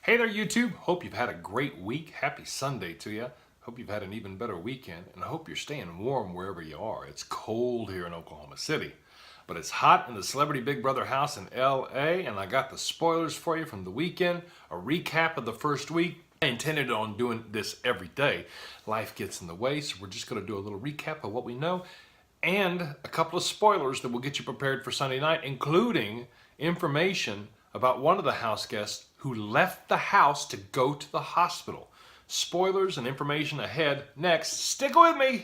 Hey there, YouTube. Hope you've had a great week. Happy Sunday to you. Hope you've had an even better weekend, and I hope you're staying warm wherever you are. It's cold here in Oklahoma City, but it's hot in the Celebrity Big Brother house in LA, and I got the spoilers for you from the weekend, a recap of the first week. I intended on doing this every day. Life gets in the way, so we're just going to do a little recap of what we know, and a couple of spoilers that will get you prepared for Sunday night, including information about one of the house guests who left the house to go to the hospital. Spoilers and information ahead next. Stick with me!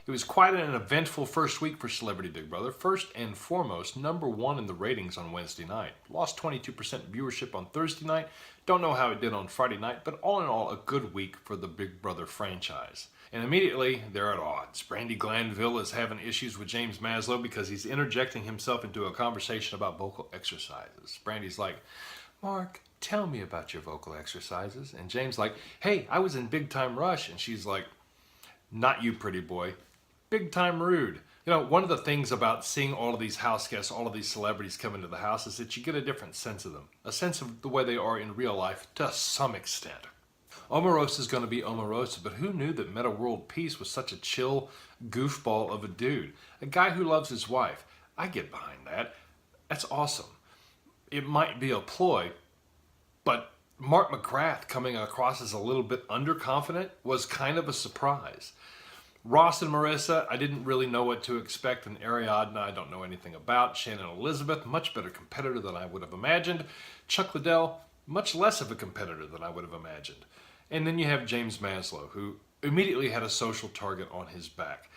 It was quite an eventful first week for Celebrity Big Brother. First and foremost, #1 in the ratings on Wednesday night. Lost 22% viewership on Thursday night. Don't know how it did on Friday night, but all in all, a good week for the Big Brother franchise. And immediately, they're at odds. Brandy Glanville is having issues with James Maslow because he's interjecting himself into a conversation about vocal exercises. Brandy's like, "Mark, tell me about your vocal exercises." And James like, "Hey, I was in Big Time Rush." And she's like, "Not you, pretty boy. Big Time Rude." You know, one of the things about seeing all of these house guests, all of these celebrities come into the house is that you get a different sense of them. A sense of the way they are in real life to some extent. Omarosa is going to be Omarosa, but who knew that Meta World Peace was such a chill goofball of a dude? A guy who loves his wife. I get behind that. That's awesome. It might be a ploy, but Mark McGrath coming across as a little bit underconfident was kind of a surprise. Ross and Marissa, I didn't really know what to expect, and Ariadna, I don't know anything about. Shannon Elizabeth, much better competitor than I would have imagined. Chuck Liddell, much less of a competitor than I would have imagined. And then you have James Maslow, who immediately had a social target on his back.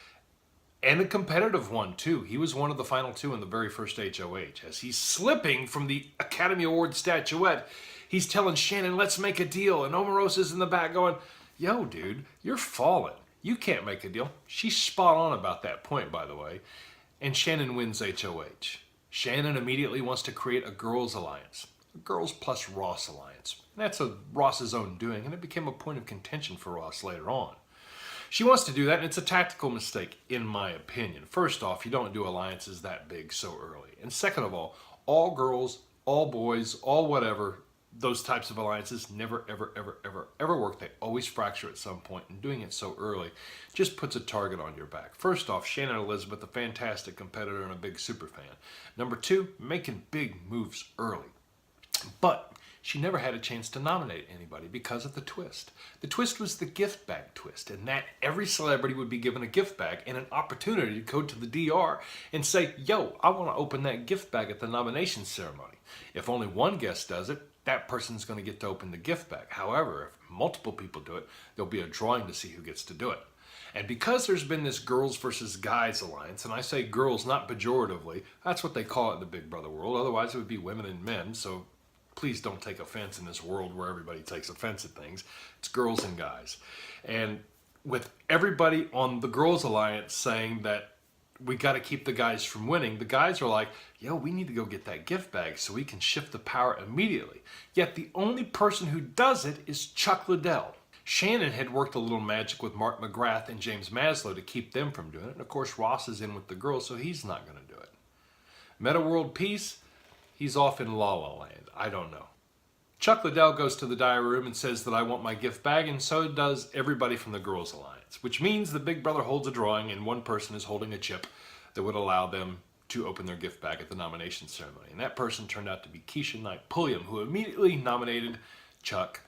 And a competitive one, too. He was one of the final two in the very first HOH. As he's slipping from the Academy Award statuette, he's telling Shannon, "Let's make a deal." And Omarosa's in the back going, "Yo, dude, you're falling. You can't make a deal." She's spot on about that point, by the way. And Shannon wins HOH. Shannon immediately wants to create a girls' alliance. A girls plus Ross alliance. That's Ross's own doing, and it became a point of contention for Ross later on. She wants to do that, and it's a tactical mistake, in my opinion. First off, you don't do alliances that big so early. And second of all girls, all boys, all whatever, those types of alliances never, ever, ever, ever, ever work. They always fracture at some point, and doing it so early just puts a target on your back. First off, Shannon Elizabeth, a fantastic competitor and a big super fan. #2, making big moves early. But she never had a chance to nominate anybody because of the twist. The twist was the gift bag twist, and that every celebrity would be given a gift bag and an opportunity to go to the DR and say, "Yo, I want to open that gift bag at the nomination ceremony." If only one guest does it, that person's going to get to open the gift bag. However, if multiple people do it, there'll be a drawing to see who gets to do it. And because there's been this girls versus guys alliance, and I say girls not pejoratively, that's what they call it in the Big Brother world. Otherwise, it would be women and men, so please don't take offense in this world where everybody takes offense at things. It's girls and guys. And with everybody on the girls alliance saying that we got to keep the guys from winning, the guys are like, "Yo, we need to go get that gift bag so we can shift the power immediately." Yet the only person who does it is Chuck Liddell. Shannon had worked a little magic with Mark McGrath and James Maslow to keep them from doing it. And of course, Ross is in with the girls, so he's not going to do it. Meta World Peace, he's off in La La Land. I don't know. Chuck Liddell goes to the diary room and says that I want my gift bag, and so does everybody from the Girls Alliance, which means the Big Brother holds a drawing and one person is holding a chip that would allow them to open their gift bag at the nomination ceremony. And that person turned out to be Keisha Knight Pulliam, who immediately nominated Chuck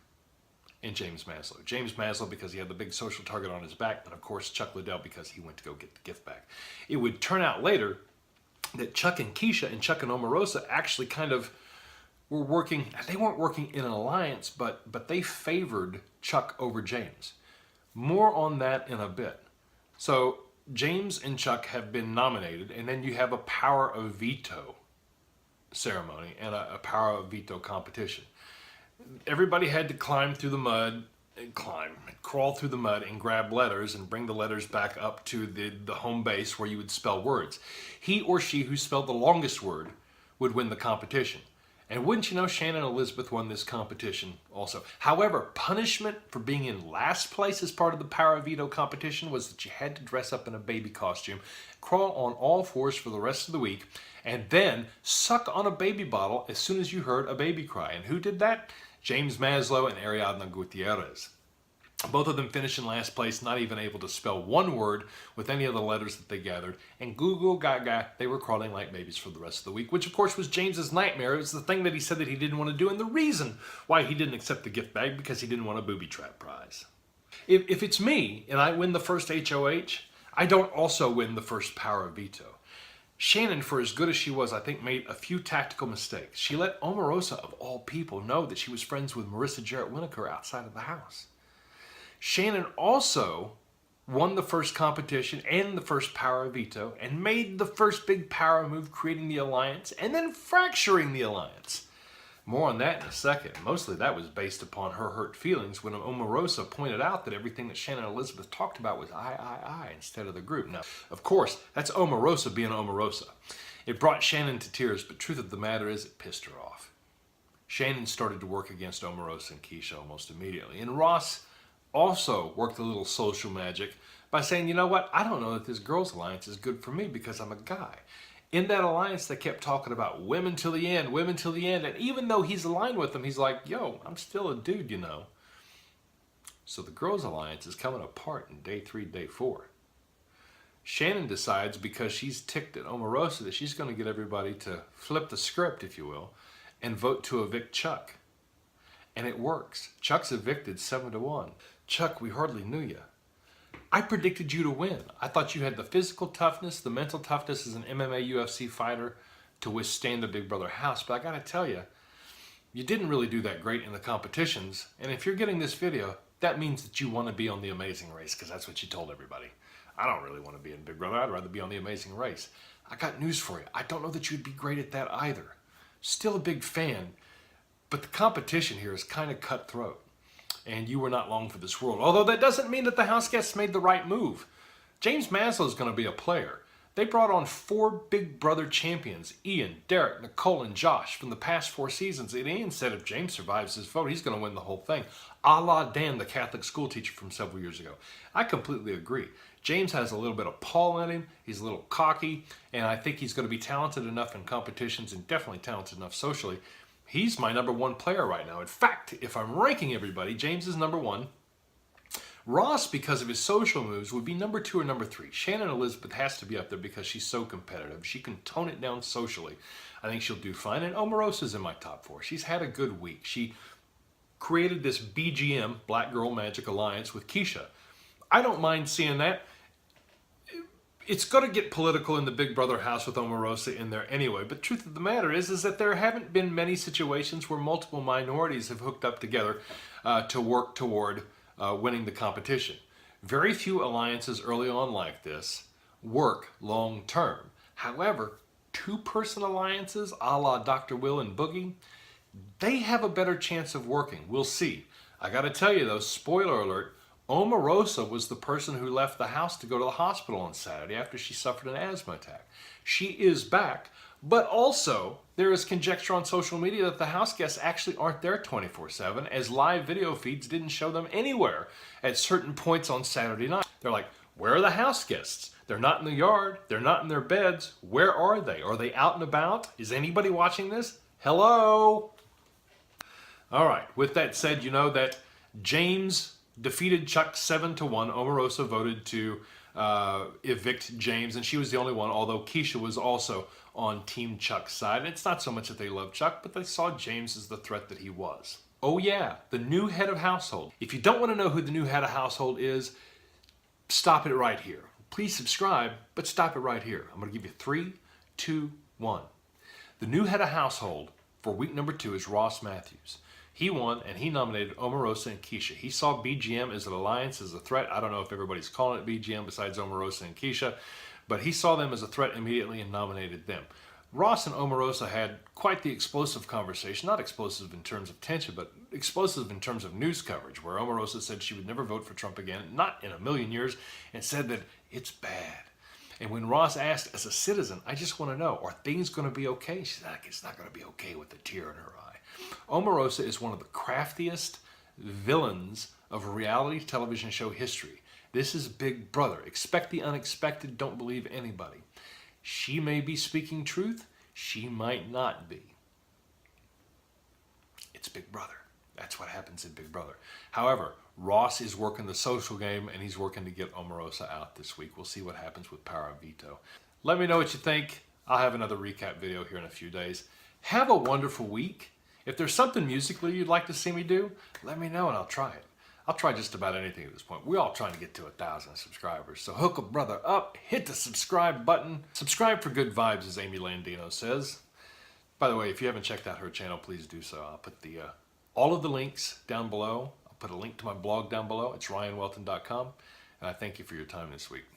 and James Maslow. James Maslow because he had the big social target on his back, and of course Chuck Liddell because he went to go get the gift bag. It would turn out later that Chuck and Keisha and Chuck and Omarosa actually kind of were working, they weren't working in an alliance, but they favored Chuck over James. More on that in a bit. So James and Chuck have been nominated, and then you have a power of veto ceremony and a power of veto competition. Everybody had to climb through the mud, crawl through the mud and grab letters and bring the letters back up to the home base where you would spell words. He or she who spelled the longest word would win the competition. And wouldn't you know, Shannon Elizabeth won this competition also. However, punishment for being in last place as part of the Power of Veto competition was that you had to dress up in a baby costume, crawl on all fours for the rest of the week, and then suck on a baby bottle as soon as you heard a baby cry. And who did that? James Maslow and Ariadna Gutierrez. Both of them finished in last place, not even able to spell one word with any of the letters that they gathered. And goo goo gaga, they were crawling like babies for the rest of the week, which of course was James's nightmare. It was the thing that he said that he didn't want to do, and the reason why he didn't accept the gift bag, because he didn't want a booby trap prize. If it's me and I win the first HOH, I don't also win the first power of veto. Shannon, for as good as she was, I think made a few tactical mistakes. She let Omarosa, of all people, know that she was friends with Marissa Jarrett Winokur outside of the house. Shannon also won the first competition and the first power of veto and made the first big power move, creating the alliance and then fracturing the alliance. More on that in a second. Mostly that was based upon her hurt feelings when Omarosa pointed out that everything that Shannon and Elizabeth talked about was I instead of the group. Now, of course, that's Omarosa being Omarosa. It brought Shannon to tears, but truth of the matter is it pissed her off. Shannon started to work against Omarosa and Keisha almost immediately. And Ross also worked a little social magic by saying, you know what, I don't know that this girls' alliance is good for me because I'm a guy. In that alliance, they kept talking about women till the end, women till the end. And even though he's aligned with them, he's like, yo, I'm still a dude, you know. So the girls' alliance is coming apart in day 3, day 4. Shannon decides, because she's ticked at Omarosa, that she's going to get everybody to flip the script, if you will, and vote to evict Chuck. And it works. Chuck's evicted 7-1. Chuck, we hardly knew you. I predicted you to win. I thought you had the physical toughness, the mental toughness as an MMA UFC fighter to withstand the Big Brother house. But I gotta tell you, you didn't really do that great in the competitions. And if you're getting this video, that means that you want to be on The Amazing Race, because that's what you told everybody. I don't really want to be in Big Brother. I'd rather be on The Amazing Race. I got news for you. I don't know that you'd be great at that either. Still a big fan, but the competition here is kind of cutthroat. And you were not long for this world. Although that doesn't mean that the Houseguests made the right move. James Maslow is going to be a player. They brought on 4 Big Brother champions, Ian, Derek, Nicole, and Josh, from the past 4 seasons. And Ian said if James survives his vote, he's going to win the whole thing. A la Dan, the Catholic school teacher from several years ago. I completely agree. James has a little bit of Paul in him. He's a little cocky. And I think he's going to be talented enough in competitions and definitely talented enough socially. He's my number 1 player right now. In fact, if I'm ranking everybody, James is number 1. Ross, because of his social moves, would be number 2 or number 3. Shannon Elizabeth has to be up there because she's so competitive. She can tone it down socially. I think she'll do fine. And Omarosa's in my top 4. She's had a good week. She created this BGM, Black Girl Magic Alliance, with Keisha. I don't mind seeing that. It's going to get political in the Big Brother house with Omarosa in there anyway, but truth of the matter is that there haven't been many situations where multiple minorities have hooked up together to work toward winning the competition. Very few alliances early on like this work long term. However, 2-person alliances, a la Dr. Will and Boogie, they have a better chance of working. We'll see. I got to tell you though, spoiler alert, Omarosa was the person who left the house to go to the hospital on Saturday after she suffered an asthma attack. She is back, but also there is conjecture on social media that the Houseguests actually aren't there 24/7, as live video feeds didn't show them anywhere at certain points on Saturday night. They're like, where are the Houseguests? They're not in the yard. They're not in their beds. Where are they? Are they out and about? Is anybody watching this? Hello? All right, with that said, you know that James defeated Chuck 7-1. Omarosa voted to evict James, and she was the only one, although Keisha was also on Team Chuck's side. And it's not so much that they love Chuck, but they saw James as the threat that he was. Oh yeah, the new head of household. If you don't want to know who the new head of household is, stop it right here. Please subscribe, but stop it right here. I'm going to give you 3, 2, 1. The new head of household for week number 2 is Ross Matthews. He won, and he nominated Omarosa and Keisha. He saw BGM as an alliance, as a threat. I don't know if everybody's calling it BGM besides Omarosa and Keisha, but he saw them as a threat immediately and nominated them. Ross and Omarosa had quite the explosive conversation, not explosive in terms of tension, but explosive in terms of news coverage, where Omarosa said she would never vote for Trump again, not in a million years, and said that it's bad. And when Ross asked, as a citizen, I just want to know, are things going to be okay? She's like, it's not going to be okay with a tear in her eye. Omarosa is one of the craftiest villains of reality television show history. This is Big Brother. Expect the unexpected. Don't believe anybody. She may be speaking truth. She might not be. It's Big Brother. That's what happens in Big Brother. However, Ross is working the social game, and he's working to get Omarosa out this week. We'll see what happens with Power of Veto. Let me know what you think. I'll have another recap video here in a few days. Have a wonderful week. If there's something musically you'd like to see me do, let me know and I'll try it. I'll try just about anything at this point. We're all trying to get to 1,000 subscribers. So hook a brother up, hit the subscribe button. Subscribe for good vibes, as Amy Landino says. By the way, if you haven't checked out her channel, please do so. I'll put all of the links down below. I'll put a link to my blog down below. It's ryanwelton.com. And I thank you for your time this week.